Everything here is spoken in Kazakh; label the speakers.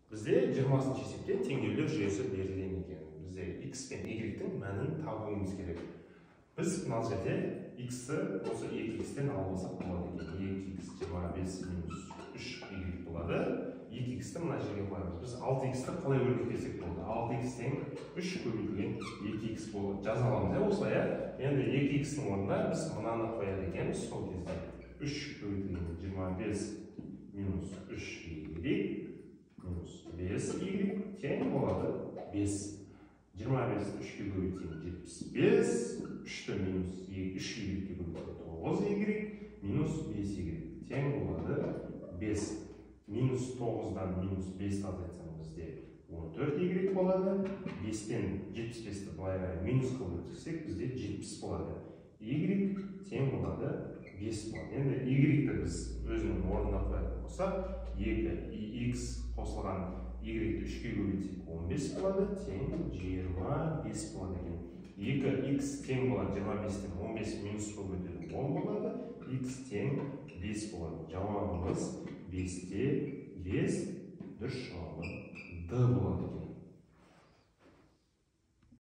Speaker 1: Бізде 20-шы есепте теңдеулер жүйесі берілген екен. Бізде x пен y-тің мәнін табуымыз керек. Біз мына жерде x-ті осы 2x-тен алсақ болады екен. 2x 25 минус 3y болады. 2x-ті мына жерге қоямыз. Біз 6x-ті қалай өрнектесек болды? 6x тең 3 көбейтілген 2x болады. Жаза аламыз, осылай. Енді 2x-тің орнына біз мынаны қояды екенбіз. Сол кезде 3 көбейтілген 25 минус 3y минус 5y тең болады 5. 25 3-ке көбейтсем 75, 3-ті минус 3y-ге көбейтсем 9y минус 5y тең болады 5. Минус 9-дан минус 5 азайтсам бізде 14y болады. 5-тен 75-ті былай қарай минус қылып өткізсек бізде 70 болады. Y тең болады 5 болады. Енді y-ті біз өзінің орнына қоятын болсақ, 2x қосылған y-ті 3-ке көбейтсек 15 болады, тең 25 болады екен. 2x тең болады 25-тен 15 минус көбейтілген 10 болады, x тең 5 болады. Жауабымыз 5-те